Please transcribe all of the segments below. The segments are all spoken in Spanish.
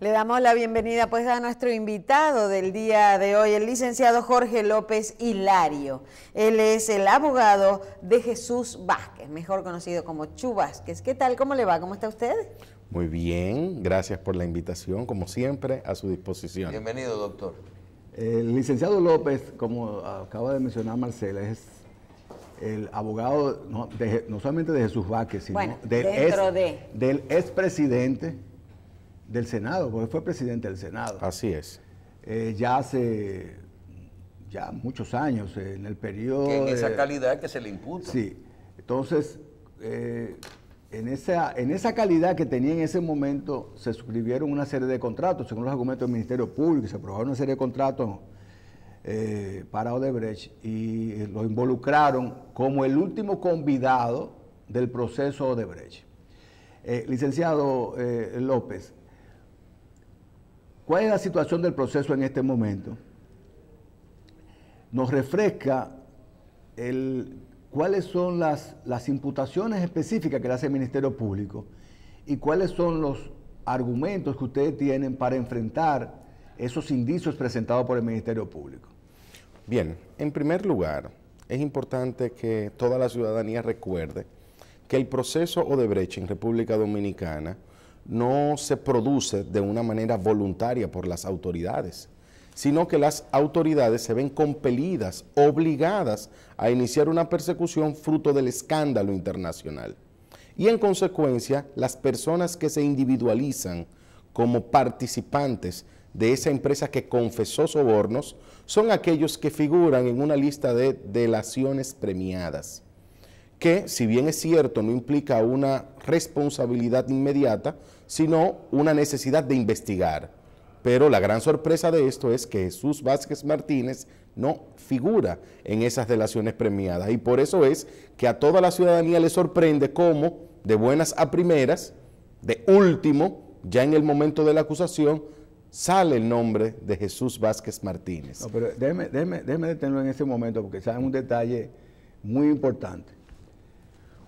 Le damos la bienvenida pues a nuestro invitado del día de hoy, el licenciado Jorge López Hilario. Él es el abogado de Jesús Vázquez, mejor conocido como Chu Vázquez. ¿Qué tal? ¿Cómo le va? ¿Cómo está usted? Muy bien, gracias por la invitación, como siempre, a su disposición. Bienvenido, doctor. El licenciado López, como acaba de mencionar Marcela, es el abogado no solamente de Jesús Vázquez, sino bueno, del expresidente del Senado, porque fue presidente del Senado. Así es. Ya hace muchos años, en el periodo... Que en esa calidad que se le imputa. Sí, entonces, en esa calidad que tenía en ese momento, se suscribieron una serie de contratos, según los argumentos del Ministerio Público, y se aprobaron una serie de contratos para Odebrecht, y lo involucraron como el último convidado del proceso Odebrecht. Licenciado López, ¿cuál es la situación del proceso en este momento? Nos refresca cuáles son las imputaciones específicas que le hace el Ministerio Público y cuáles son los argumentos que ustedes tienen para enfrentar esos indicios presentados por el Ministerio Público. Bien, en primer lugar, es importante que toda la ciudadanía recuerde que el proceso Odebrecht en República Dominicana no se produce de una manera voluntaria por las autoridades, sino que las autoridades se ven compelidas, obligadas a iniciar una persecución fruto del escándalo internacional. Y en consecuencia, las personas que se individualizan como participantes de esa empresa que confesó sobornos son aquellos que figuran en una lista de delaciones premiadas, que si bien es cierto no implica una responsabilidad inmediata, sino una necesidad de investigar. Pero la gran sorpresa de esto es que Jesús Vázquez Martínez no figura en esas delaciones premiadas, y por eso es que a toda la ciudadanía le sorprende cómo, de buenas a primeras, de último, ya en el momento de la acusación, sale el nombre de Jesús Vázquez Martínez. No, pero déjeme detenerlo en ese momento, porque saben un detalle muy importante.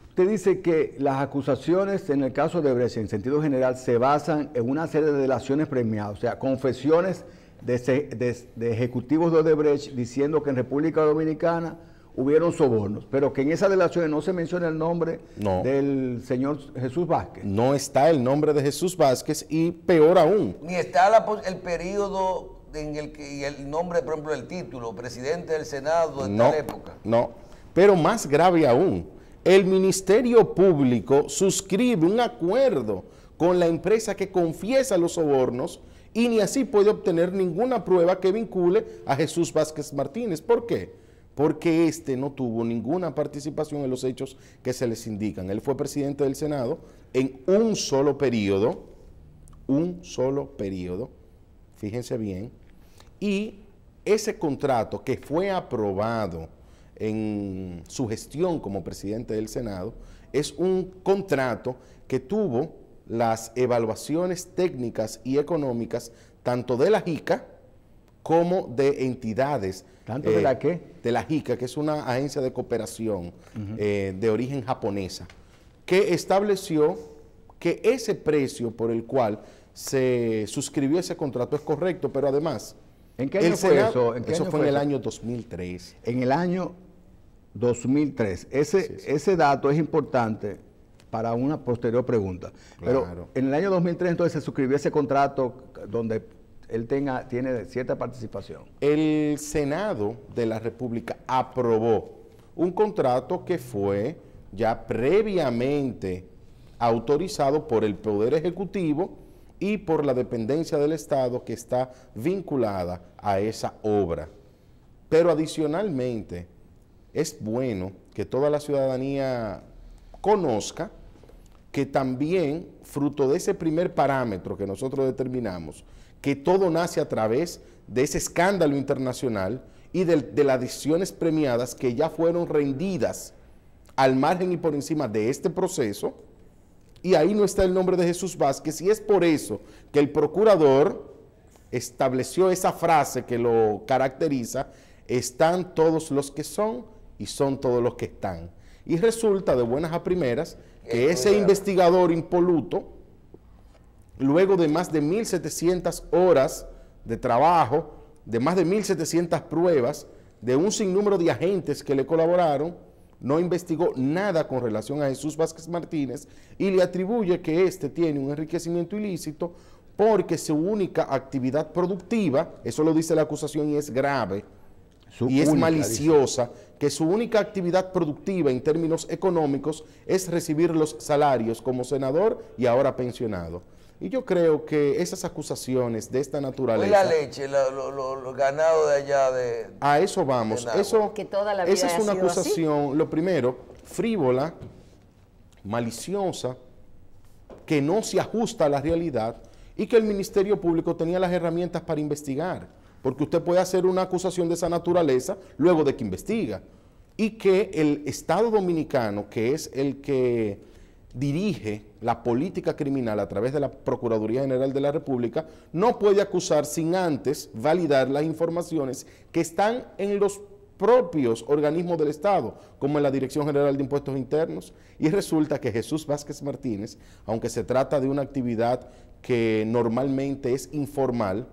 Usted dice que las acusaciones en el caso de Odebrecht, en sentido general, se basan en una serie de delaciones premiadas, o sea, confesiones de ejecutivos de Odebrecht diciendo que en República Dominicana hubieron sobornos, pero que en esas delaciones no se menciona el nombre del señor Jesús Vázquez. No está el nombre de Jesús Vázquez, y peor aún. Ni está el periodo en el que, y el nombre, por ejemplo, el título, presidente del Senado en tal época. No, pero más grave aún, el Ministerio Público suscribe un acuerdo con la empresa que confiesa los sobornos y ni así puede obtener ninguna prueba que vincule a Jesús Vázquez Martínez. ¿Por qué? Porque este no tuvo ninguna participación en los hechos que se les indican. Él fue presidente del Senado en un solo periodo, fíjense bien, y ese contrato que fue aprobado en su gestión como presidente del Senado es un contrato que tuvo las evaluaciones técnicas y económicas tanto de la JICA como de entidades. ¿Tanto de la qué? De la JICA, que es una agencia de cooperación de origen japonesa, que estableció que ese precio por el cual se suscribió ese contrato es correcto, pero además... ¿En qué año fue eso? Eso fue en el año 2003. En el año 2003. Ese dato es importante para una posterior pregunta. Claro. Pero en el año 2003 entonces se suscribió ese contrato donde él tiene cierta participación. El Senado de la República aprobó un contrato que fue ya previamente autorizado por el Poder Ejecutivo y por la dependencia del Estado que está vinculada a esa obra. Pero adicionalmente, es bueno que toda la ciudadanía conozca que también, fruto de ese primer parámetro que nosotros determinamos, que todo nace a través de ese escándalo internacional y de las decisiones premiadas que ya fueron rendidas al margen y por encima de este proceso, y ahí no está el nombre de Jesús Vázquez, y es por eso que el procurador estableció esa frase que lo caracteriza: están todos los que son y son todos los que están. Y resulta de buenas a primeras que ese investigador impoluto luego de más de 1.700 horas de trabajo, de más de 1.700 pruebas, de un sinnúmero de agentes que le colaboraron, no investigó nada con relación a Jesús Vázquez Martínez y le atribuye que éste tiene un enriquecimiento ilícito porque su única actividad productiva, eso lo dice la acusación y es grave, y es maliciosa, que su única actividad productiva en términos económicos es recibir los salarios como senador y ahora pensionado. Y yo creo que esas acusaciones de esta naturaleza... ¿Y la leche, los ganados de allá de... A eso vamos. Eso, que toda la vida esa es una ha sido acusación, así. lo primero, frívola, maliciosa, que no se ajusta a la realidad y que el Ministerio Público tenía las herramientas para investigar. Porque usted puede hacer una acusación de esa naturaleza luego de que investiga. Y que el Estado Dominicano, que es el que dirige la política criminal a través de la Procuraduría General de la República, no puede acusar sin antes validar las informaciones que están en los propios organismos del Estado, como en la Dirección General de Impuestos Internos. Y resulta que Jesús Vázquez Martínez, aunque se trata de una actividad que normalmente es informal,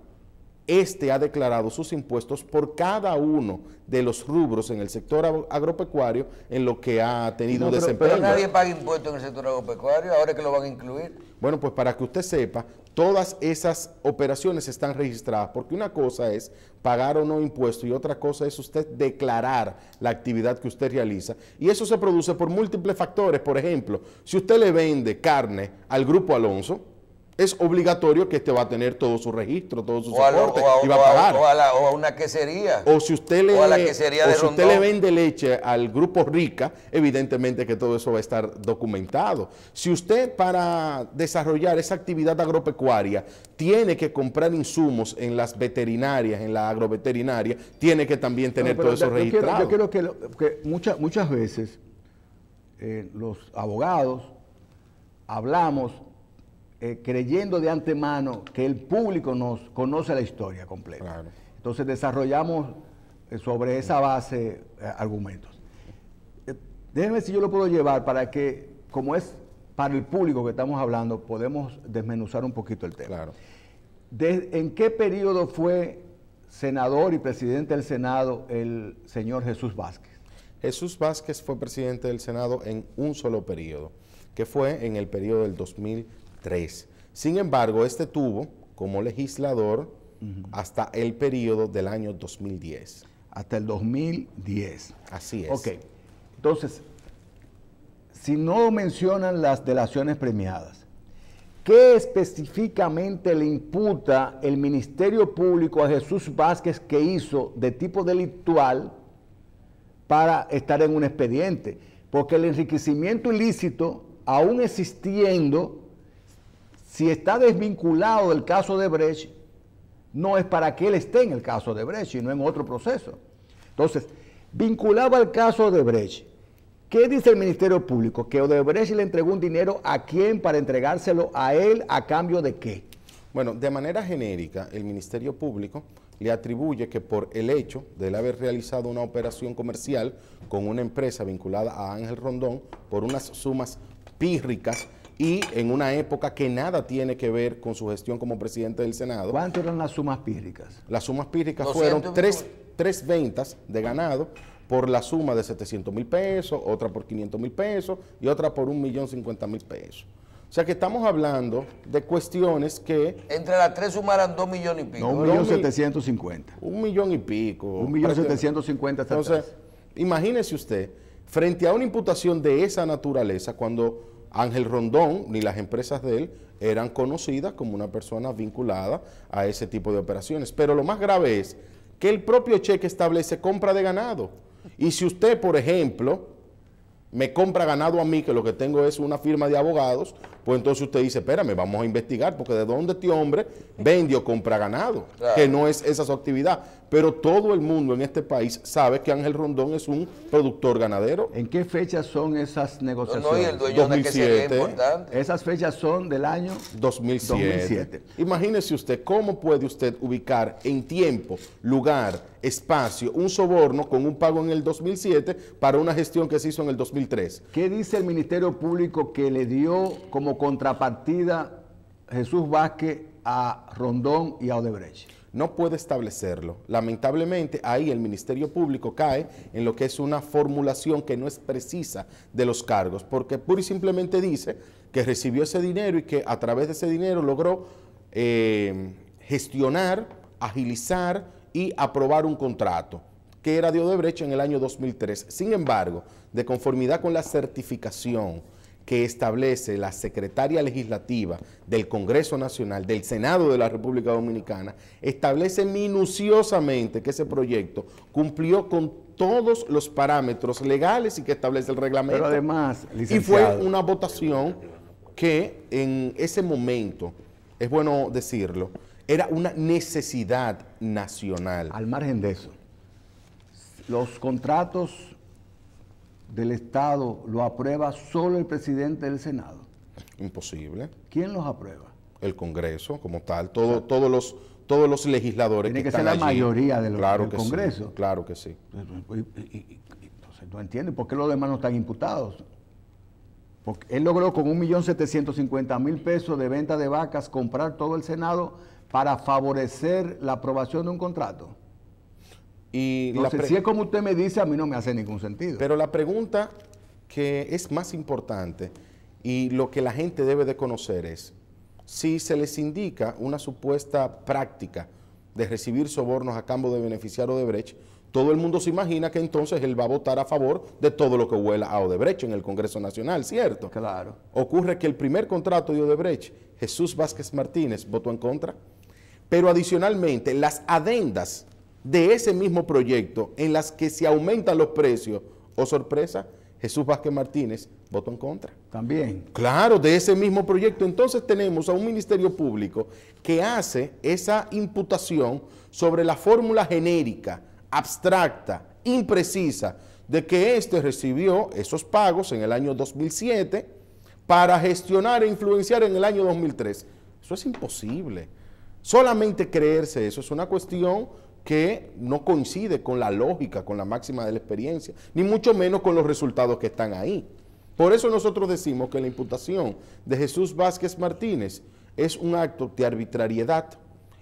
ha declarado sus impuestos por cada uno de los rubros en el sector agropecuario en lo que ha tenido desempeño. Pero nadie paga impuestos en el sector agropecuario, ahora es que lo van a incluir. Bueno, pues para que usted sepa, todas esas operaciones están registradas, porque una cosa es pagar o no impuestos y otra cosa es usted declarar la actividad que usted realiza. Y eso se produce por múltiples factores. Por ejemplo, si usted le vende carne al Grupo Alonso, es obligatorio que este va a tener todo su registro, todo su soporte y va a pagar. O a una quesería. O si usted le, o a la quesería de si usted le vende leche al Grupo Rica, evidentemente que todo eso va a estar documentado. Si usted para desarrollar esa actividad agropecuaria tiene que comprar insumos en las veterinarias, en la agroveterinaria, tiene que también tener todo eso registrado. Yo quiero que muchas veces los abogados hablamos creyendo de antemano que el público nos conoce la historia completa. Claro. Entonces desarrollamos sobre esa base argumentos. Déjenme si yo lo puedo llevar para que, como es para el público que estamos hablando, podemos desmenuzar un poquito el tema. Claro. ¿En qué periodo fue senador y presidente del Senado el señor Jesús Vázquez? Jesús Vázquez fue presidente del Senado en un solo periodo, que fue en el periodo del 2003. Sin embargo, este tuvo como legislador hasta el periodo del año 2010. Hasta el 2010. Así es. Ok. Entonces, si no mencionan las delaciones premiadas, ¿qué específicamente le imputa el Ministerio Público a Jesús Vázquez que hizo de tipo delictual para estar en un expediente? Porque el enriquecimiento ilícito, aún existiendo, si está desvinculado del caso de Brecht, no es para que él esté en el caso de Brecht, sino en otro proceso. Entonces, vinculado al caso de Brecht, ¿qué dice el Ministerio Público? Que Odebrecht le entregó un dinero a quién para entregárselo a él a cambio de qué. Bueno, de manera genérica, el Ministerio Público le atribuye que por el hecho de él haber realizado una operación comercial con una empresa vinculada a Ángel Rondón por unas sumas pírricas y en una época que nada tiene que ver con su gestión como presidente del Senado. ¿Cuántas eran las sumas pírricas? Las sumas pírricas fueron tres ventas de ganado por la suma de 700,000 pesos, otra por 500,000 pesos y otra por 1,050,000 pesos. O sea que estamos hablando de cuestiones que... Entre las tres sumaran 2 millones y pico. No, 1.750.000. 1 millón y pico. 1.750.000. Entonces, imagínese usted, frente a una imputación de esa naturaleza, cuando Ángel Rondón ni las empresas de él eran conocidas como una persona vinculada a ese tipo de operaciones. Pero lo más grave es que el propio cheque establece compra de ganado. Y si usted, por ejemplo, me compra ganado a mí, que lo que tengo es una firma de abogados, pues entonces usted dice, espérame, vamos a investigar, porque de dónde este hombre vende o compra ganado, claro, que no es esa su actividad. Pero todo el mundo en este país sabe que Ángel Rondón es un productor ganadero. ¿En qué fechas son esas negociaciones? No, y el dueño 2007, de que sería importante. Esas fechas son del año 2007. Imagínese usted, ¿cómo puede usted ubicar en tiempo, lugar, espacio, un soborno con un pago en el 2007 para una gestión que se hizo en el 2003? ¿Qué dice el Ministerio Público que le dio como contrapartida Jesús Vázquez a Rondón y a Odebrecht? No puede establecerlo. Lamentablemente, ahí el Ministerio Público cae en lo que es una formulación que no es precisa de los cargos, porque pura y simplemente dice que recibió ese dinero y que a través de ese dinero logró gestionar, agilizar y aprobar un contrato que era de Odebrecht en el año 2003. Sin embargo, de conformidad con la certificación que establece la secretaria legislativa del Congreso Nacional, del Senado de la República Dominicana, establece minuciosamente que ese proyecto cumplió con todos los parámetros legales y que establece el reglamento. Pero además, y fue una votación que en ese momento, es bueno decirlo, era una necesidad nacional. Al margen de eso, los contratos del Estado lo aprueba solo el presidente del Senado. Imposible. ¿Quién los aprueba? El Congreso, como tal, todos los legisladores Tiene que están ser la allí. mayoría del que Congreso. Sí, claro que sí. Entonces, no entiende por qué los demás no están imputados. Porque él logró con 1.750.000 pesos de venta de vacas comprar todo el Senado para favorecer la aprobación de un contrato. Y entonces, si es como usted me dice, a mí no me hace ningún sentido. Pero la pregunta que es más importante y lo que la gente debe de conocer es, si se les indica una supuesta práctica de recibir sobornos a cambio de beneficiar a Odebrecht, todo el mundo se imagina que entonces él va a votar a favor de todo lo que huela a Odebrecht en el Congreso Nacional, ¿cierto? Claro. Ocurre que el primer contrato de Odebrecht, Jesús Vázquez Martínez votó en contra, pero adicionalmente las adendas de ese mismo proyecto en las que se aumentan los precios, oh sorpresa, Jesús Vázquez Martínez votó en contra. También. Claro, de ese mismo proyecto. Entonces tenemos a un Ministerio Público que hace esa imputación sobre la fórmula genérica, abstracta, imprecisa, de que éste recibió esos pagos en el año 2007 para gestionar e influenciar en el año 2003. Eso es imposible. Solamente creerse eso es una cuestión que no coincide con la lógica, con la máxima de la experiencia, ni mucho menos con los resultados que están ahí. Por eso nosotros decimos que la imputación de Jesús Vázquez Martínez es un acto de arbitrariedad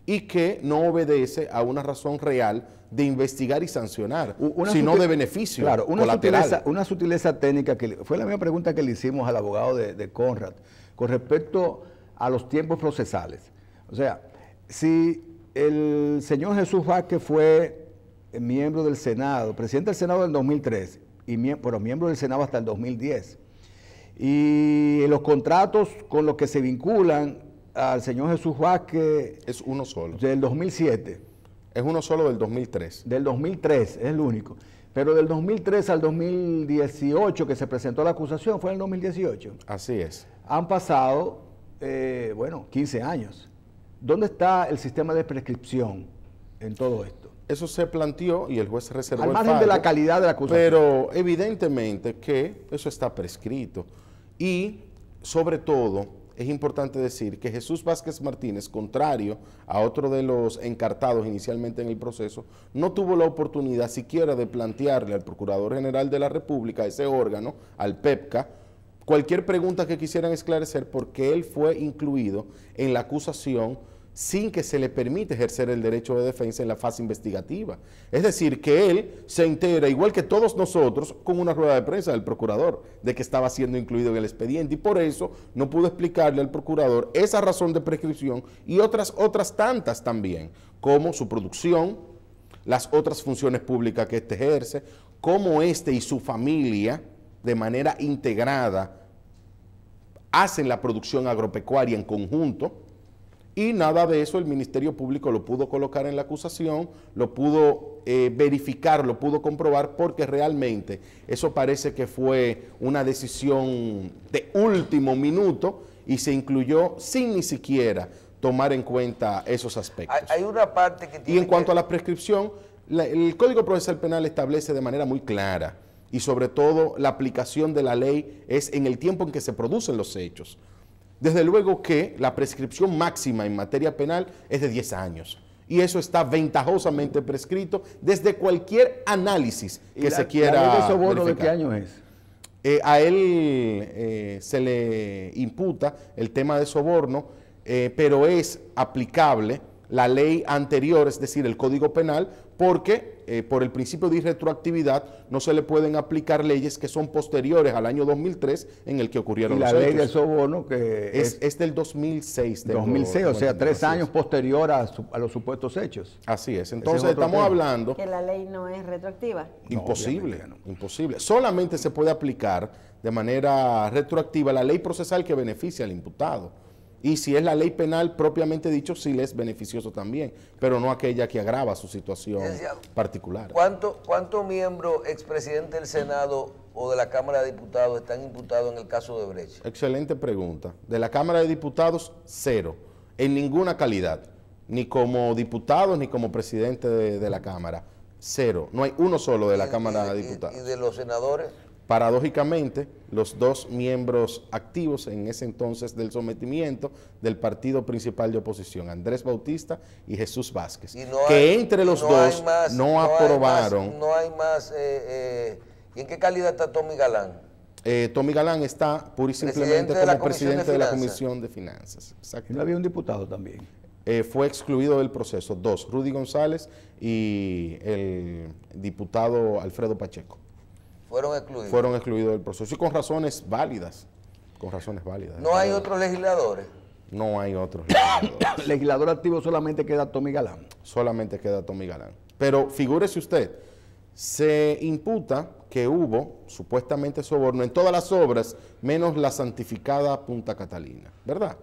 y que no obedece a una razón real de investigar y sancionar, sino de beneficio colateral. Una sutileza técnica, que fue la misma pregunta que le hicimos al abogado de Conrad, con respecto a los tiempos procesales. O sea, si el señor Jesús Vázquez fue miembro del Senado, presidente del Senado del 2003, pero miembro del Senado hasta el 2010. Y los contratos con los que se vinculan al señor Jesús Vázquez... Es uno solo. Del 2007. Es uno solo del 2003. Del 2003, es el único. Pero del 2003 al 2018, que se presentó la acusación, fue en el 2018. Así es. Han pasado, 15 años. ¿Dónde está el sistema de prescripción en todo esto? Eso se planteó y el juez reservó al margen de la calidad de la acusación. Pero evidentemente que eso está prescrito. Y sobre todo es importante decir que Jesús Vázquez Martínez, contrario a otro de los encartados inicialmente en el proceso, no tuvo la oportunidad siquiera de plantearle al Procurador General de la República, ese órgano, al PEPCA, cualquier pregunta que quisieran esclarecer, porque él fue incluido en la acusación sin que se le permite ejercer el derecho de defensa en la fase investigativa. Es decir, que él se entera, igual que todos nosotros, con una rueda de prensa del procurador, de que estaba siendo incluido en el expediente, y por eso no pudo explicarle al procurador esa razón de prescripción y otras tantas también, como su producción, las otras funciones públicas que éste ejerce, cómo éste y su familia, de manera integrada, hacen la producción agropecuaria en conjunto, y nada de eso el Ministerio Público lo pudo colocar en la acusación, lo pudo verificar, lo pudo comprobar, porque realmente eso parece que fue una decisión de último minuto y se incluyó sin ni siquiera tomar en cuenta esos aspectos. Hay una parte que tiene y en cuanto a la prescripción, el Código Procesal Penal establece de manera muy clara, y sobre todo la aplicación de la ley es en el tiempo en que se producen los hechos. Desde luego que la prescripción máxima en materia penal es de 10 años. Y eso está ventajosamente prescrito desde cualquier análisis que se quiera ¿La ley de soborno verificar. de qué año es? A él se le imputa el tema de soborno pero es aplicable la ley anterior, es decir, el Código Penal, porque por el principio de irretroactividad no se le pueden aplicar leyes que son posteriores al año 2003 en el que ocurrieron y los la ley hechos. del soborno que Es del 2006. 2006, o sea, 3 años posterior a los supuestos hechos. Así es. Entonces Ese es otro estamos tema. hablando... Que la ley no es retroactiva. Imposible, obviamente no. imposible. Solamente se puede aplicar de manera retroactiva la ley procesal que beneficia al imputado. Y si es la ley penal propiamente dicho, sí le es beneficioso también, pero no aquella que agrava su situación particular. ¿Cuántos miembros, expresidentes del Senado o de la Cámara de Diputados están imputados en el caso de Brecht? Excelente pregunta. De la Cámara de Diputados, 0, en ninguna calidad, ni como diputados ni como presidente de la Cámara, 0. No hay uno solo de la Cámara de Diputados. ¿Y de los senadores? Paradójicamente, los 2 miembros activos en ese entonces del sometimiento del partido principal de oposición, Andrés Bautista y Jesús Vázquez, que entre los dos no aprobaron. No hay más. ¿Y en qué calidad está Tommy Galán? Tommy Galán está pura y simplemente como presidente de la Comisión de Finanzas. ¿Y no había un diputado también? Fue excluido del proceso 2, Rudy González y el diputado Alfredo Pacheco. Fueron excluidos del proceso y con razones válidas. ¿No hay otros legisladores? No hay otros legisladores. Legislador activo solamente queda Tommy Galán. Solamente queda Tommy Galán. Pero figúrese usted, se imputa que hubo supuestamente soborno en todas las obras, menos la santificada Punta Catalina, ¿verdad?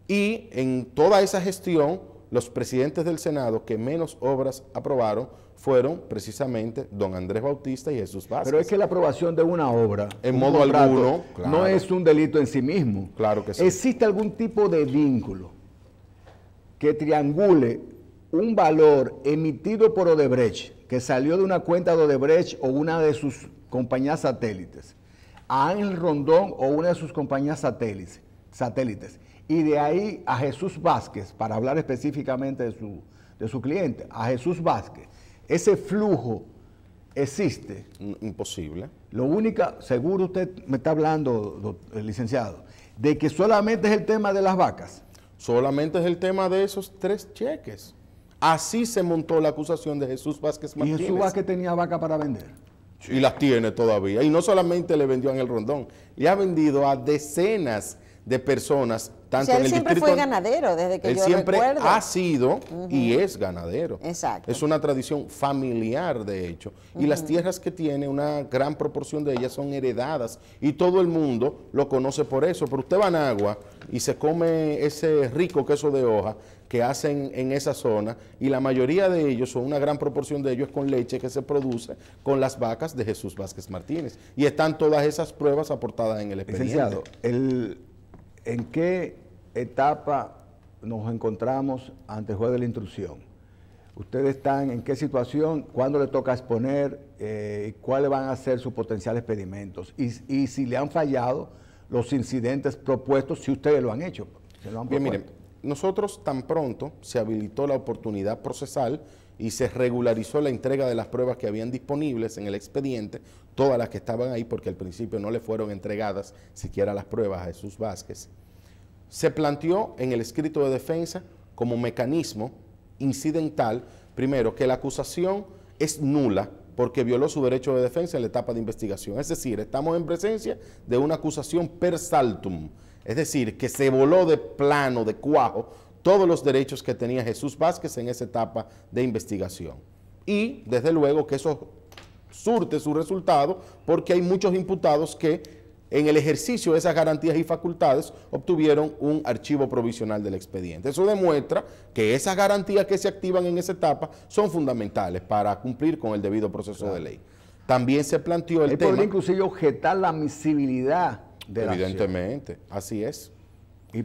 Y en toda esa gestión, los presidentes del Senado que menos obras aprobaron fueron precisamente don Andrés Bautista y Jesús Vázquez. Pero es que la aprobación de una obra, en modo alguno, no es un delito en sí mismo. Claro que sí. ¿Existe algún tipo de vínculo que triangule un valor emitido por Odebrecht, que salió de una cuenta de Odebrecht o una de sus compañías satélites, a Ángel Rondón o una de sus compañías satélites, y de ahí a Jesús Vázquez, para hablar específicamente de su cliente, a Jesús Vázquez? Ese flujo existe. Imposible. Lo único, seguro usted me está hablando, licenciado, de que solamente es el tema de las vacas. Solamente es el tema de esos 3 cheques. Así se montó la acusación de Jesús Vázquez Martínez. Y Jesús Vázquez tenía vaca para vender. Y las tiene todavía. Y no solamente le vendió a Ángel Rondón, le ha vendido a decenas de personas, tanto en el distrito. Él siempre fue ganadero, desde que él yo siempre recuerdo. ha sido y es ganadero. Exacto. Es una tradición familiar, de hecho. Y las tierras que tiene, una gran proporción de ellas son heredadas. Y todo el mundo lo conoce por eso. Pero usted va a Nagua y se come ese rico queso de hoja que hacen en esa zona, y la mayoría de ellos, o una gran proporción de ellos, es con leche que se produce con las vacas de Jesús Vázquez Martínez. Y están todas esas pruebas aportadas en el expediente. Licenciado, ¿en qué etapa nos encontramos ante el juez de la instrucción? ¿Ustedes están en qué situación? ¿Cuándo le toca exponer? ¿Cuáles van a ser sus potenciales pedimentos? Y si le han fallado los incidentes propuestos, si ustedes lo han hecho. Bien, miren, nosotros tan pronto se habilitó la oportunidad procesal y se regularizó la entrega de las pruebas que habían disponibles en el expediente, todas las que estaban ahí, porque al principio no le fueron entregadas siquiera las pruebas a Jesús Vázquez. Se planteó en el escrito de defensa como mecanismo incidental, primero, que la acusación es nula porque violó su derecho de defensa en la etapa de investigación. Es decir, estamos en presencia de una acusación per saltum, es decir, que se voló de plano, de cuajo, todos los derechos que tenía Jesús Vázquez en esa etapa de investigación. Y, desde luego, que eso surte su resultado porque hay muchos imputados que en el ejercicio de esas garantías y facultades obtuvieron un archivo provisional del expediente. Eso demuestra que esas garantías que se activan en esa etapa son fundamentales para cumplir con el debido proceso de ley. También se planteó el tema... podría inclusive objetar la admisibilidad de la acción. Evidentemente, así es.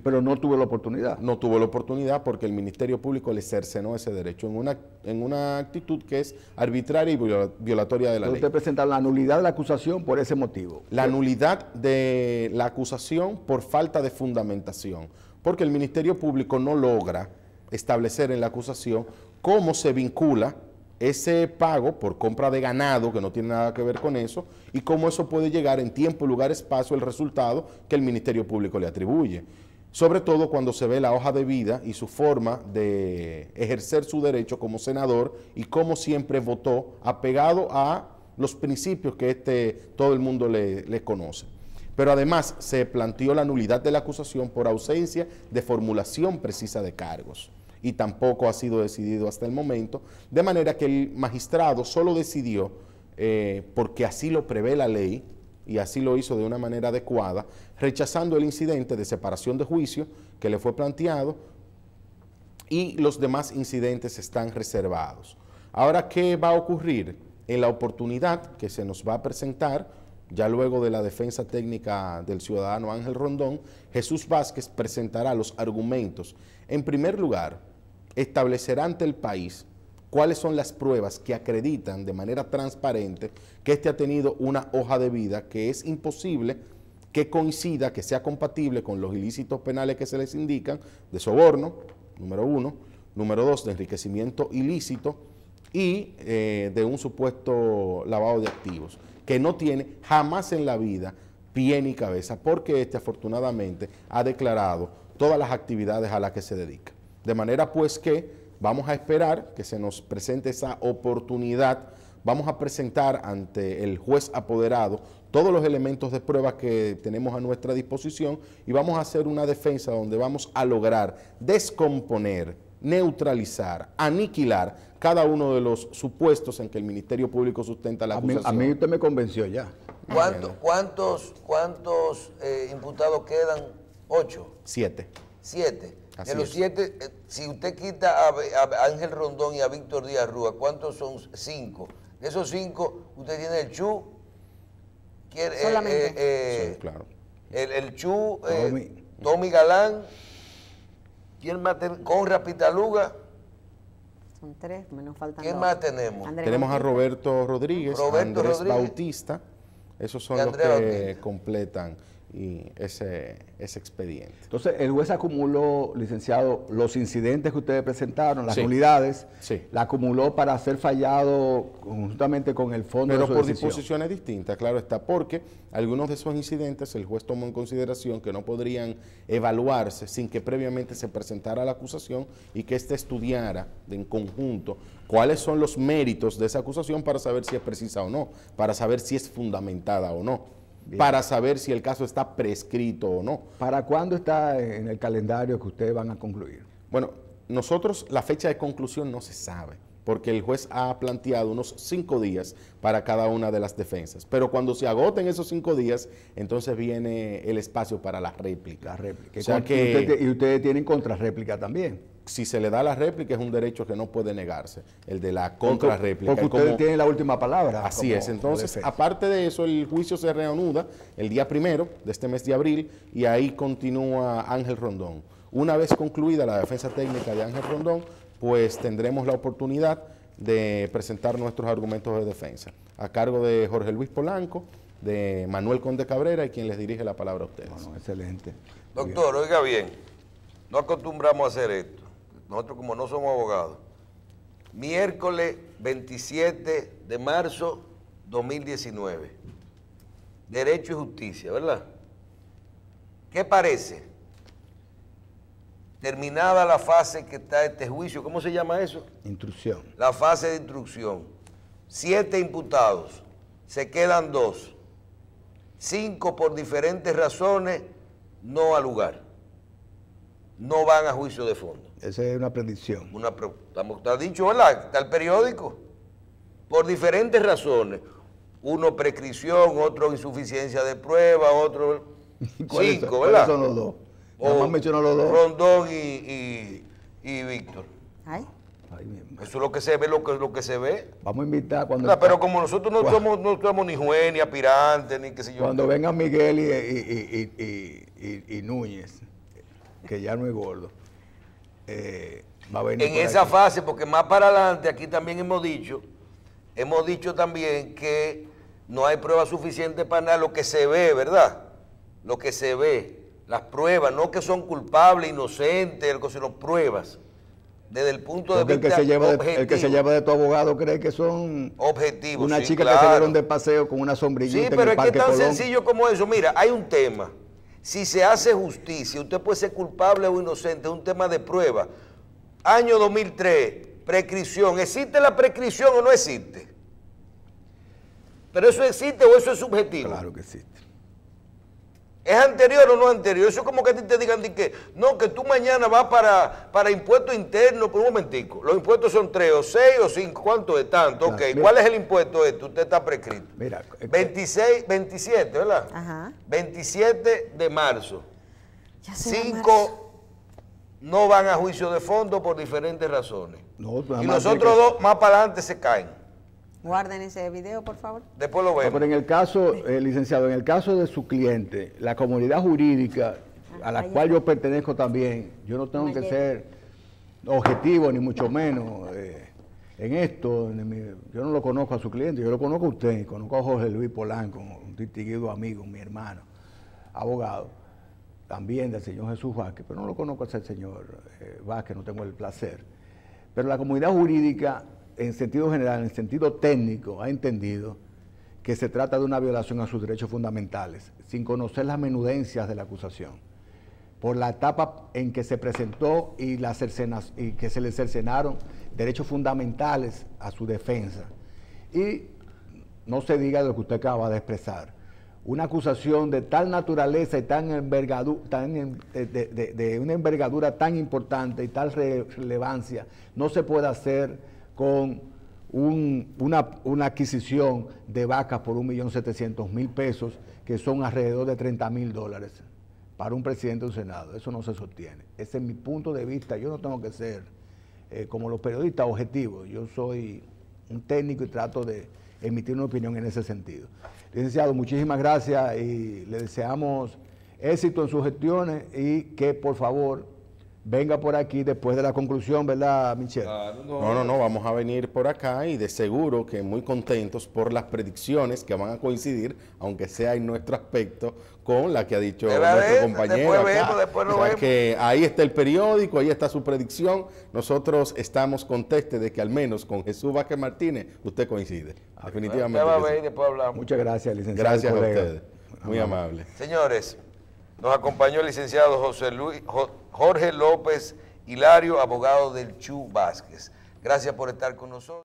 Pero no tuvo la oportunidad. No tuvo la oportunidad porque el Ministerio Público le cercenó ese derecho en una actitud que es arbitraria y violatoria de la ley. Usted presenta la nulidad de la acusación por ese motivo. La nulidad de la acusación por falta de fundamentación, porque el Ministerio Público no logra establecer en la acusación cómo se vincula ese pago por compra de ganado, que no tiene nada que ver con eso, y cómo eso puede llegar en tiempo, lugar, espacio, el resultado que el Ministerio Público le atribuye. sobre todo cuando se ve la hoja de vida y su forma de ejercer su derecho como senador y cómo siempre votó apegado a los principios que todo el mundo le conoce. Pero además se planteó la nulidad de la acusación por ausencia de formulación precisa de cargos y tampoco ha sido decidido hasta el momento, de manera que el magistrado solo decidió, porque así lo prevé la ley, y así lo hizo de una manera adecuada, rechazando el incidente de separación de juicio que le fue planteado y los demás incidentes están reservados. Ahora, ¿qué va a ocurrir? En la oportunidad que se nos va a presentar, ya luego de la defensa técnica del ciudadano Ángel Rondón, Jesús Vázquez presentará los argumentos. En primer lugar, establecerá ante el país cuáles son las pruebas que acreditan de manera transparente que éste ha tenido una hoja de vida que es imposible que coincida, que sea compatible con los ilícitos penales que se les indican, de soborno, número 1, número 2, de enriquecimiento ilícito y de un supuesto lavado de activos, que no tiene jamás en la vida pie ni cabeza, porque este afortunadamente ha declarado todas las actividades a las que se dedica. De manera pues que vamos a esperar que se nos presente esa oportunidad, vamos a presentar ante el juez apoderado todos los elementos de prueba que tenemos a nuestra disposición y vamos a hacer una defensa donde vamos a lograr descomponer, neutralizar, aniquilar cada uno de los supuestos en que el Ministerio Público sustenta la acusación. A mí usted me convenció ya. ¿Cuántos imputados quedan? 8. 7. 7. Así de los es. 7, si usted quita a Ángel Rondón y a Víctor Díaz Rúa, ¿cuántos son? 5. De esos 5, usted tiene el Chu, Solamente. Sí, claro. el Chu, Tommy Galán, ¿quién más tenemos? Conrad Pitaluga. Son 3, menos faltan ¿Quién 2. más tenemos? Andrés Tenemos a Bautista. Roberto Rodríguez, Roberto Andrés Rodríguez. Bautista, esos son Y los Andrés que Bautista. completan ese expediente. Entonces, el juez acumuló, licenciado, los incidentes que ustedes presentaron, las Sí. nulidades, Sí. la acumuló para ser fallado conjuntamente con el fondo Pero de su por decisión. disposiciones distintas, claro está, porque algunos de esos incidentes el juez tomó en consideración que no podrían evaluarse sin que previamente se presentara la acusación y que éste estudiara en conjunto cuáles son los méritos de esa acusación para saber si es precisa o no, para saber si es fundamentada o no, Bien. para saber si el caso está prescrito o no. ¿Para cuándo está en el calendario que ustedes van a concluir? Bueno, nosotros la fecha de conclusión no se sabe, porque el juez ha planteado unos 5 días para cada una de las defensas. Pero cuando se agoten esos 5 días, entonces viene el espacio para la réplica. La réplica. O sea Y ustedes tienen contrarréplica también. Si se le da la réplica es un derecho que no puede negarse, el de la contrarréplica. Porque Y como- ustedes tienen la última palabra. Así como- es, entonces, como defensa. aparte de eso, el juicio se reanuda el día 1 de este mes de abril y ahí continúa Ángel Rondón. Una vez concluida la defensa técnica de Ángel Rondón, pues tendremos la oportunidad de presentar nuestros argumentos de defensa, a cargo de Jorge Luis Polanco, de Manuel Conde Cabrera y quien les dirige la palabra a ustedes. Bueno, excelente. Doctor, oiga bien, no acostumbramos a hacer esto. Nosotros como no somos abogados. Miércoles 27 de marzo 2019. Derecho y justicia, ¿verdad? ¿Qué parece? Terminada la fase que está este juicio, ¿cómo se llama eso? Instrucción. La fase de instrucción. 7 imputados, se quedan 2. 5 por diferentes razones no al lugar. No van a juicio de fondo. Esa es una predicción. Está dicho, ¿verdad? Está el periódico. Por diferentes razones. Uno prescripción, otro insuficiencia de prueba, otro 5, ¿verdad? ¿Cuáles son los dos? O Nada más mencionó los dos. Rondón y Víctor. Ay, Ay, mi hermano. Eso es lo que se ve, lo que se ve. Vamos a invitar cuando... ¿Verdad? Pero como nosotros no somos ni juez, ni aspirante, ni qué sé yo. Cuando vengan Miguel y Núñez, que ya no es gordo, va a venir En por esa aquí. fase, porque más para adelante, aquí también hemos dicho también que no hay pruebas suficientes para nada, lo que se ve, ¿verdad? Lo que se ve, las pruebas, no que son culpables, inocentes, sino pruebas, desde el punto Porque de vista el que se lleva de tu abogado cree que son objetivo. una sí, chica que claro. salieron de paseo con una sombrillita Sí, en pero el es que Parque es tan Colón. sencillo como eso. Mira, hay un tema. si se hace justicia, usted puede ser culpable o inocente, es un tema de prueba. Año 2003, prescripción. ¿Existe la prescripción o no existe? ¿Pero eso existe o eso es subjetivo? Claro que existe. ¿Es anterior o no anterior? Eso es como que a ti te digan que no, que tú mañana vas para impuestos internos. Por un momentico, los impuestos son 3 o 6 o 5, ¿cuánto es tanto? Claro, Ok, ¿cuál es el impuesto este? Usted está prescrito. Mira, 27, ¿verdad? Ajá. 27 de marzo. Ya será 5 no van a juicio de fondo por diferentes razones. No, nada Y más los otros que- 2 más para adelante se caen. Guarden ese video, por favor. Después lo No, vemos. pero en el caso, licenciado, en el caso de su cliente, la comunidad jurídica a la ahí cual está. yo pertenezco también, yo no tengo que Mayete. ser objetivo ni mucho menos en esto. Yo no lo conozco a su cliente, yo lo conozco a usted, conozco a Jorge Luis Polanco, un distinguido amigo, mi hermano, abogado, también del señor Jesús Vázquez, pero no lo conozco a ese señor Vázquez, no tengo el placer. Pero la comunidad jurídica, en sentido general, en sentido técnico, ha entendido que se trata de una violación a sus derechos fundamentales, sin conocer las menudencias de la acusación, por la etapa en que se presentó y que se le cercenaron derechos fundamentales a su defensa. Y no se diga de lo que usted acaba de expresar. Una acusación de tal naturaleza y tan de una envergadura tan importante y tal relevancia no se puede hacer con una adquisición de vacas por 1.700.000 pesos, que son alrededor de $30.000 para un presidente de un Senado. Eso no se sostiene. Ese es mi punto de vista. Yo no tengo que ser, como los periodistas, objetivos. Yo soy un técnico y trato de emitir una opinión en ese sentido. Licenciado, muchísimas gracias y le deseamos éxito en sus gestiones y que por favor venga por aquí después de la conclusión, ¿verdad, Michelle? No, vamos a venir por acá y de seguro que muy contentos por las predicciones que van a coincidir, aunque sea en nuestro aspecto, con la que ha dicho nuestro compañero acá. Después lo O sea, vemos. que ahí está el periódico, ahí está su predicción. Nosotros estamos contestes de que al menos con Jesús Vázquez Martínez usted coincide. Definitivamente. Usted va a que ver y sí. después hablamos. Muchas gracias, licenciado. Gracias a colega. ustedes. Muy amable. Señores, nos acompañó el licenciado Jorge López Hilario, abogado del Chu Vázquez. Gracias por estar con nosotros.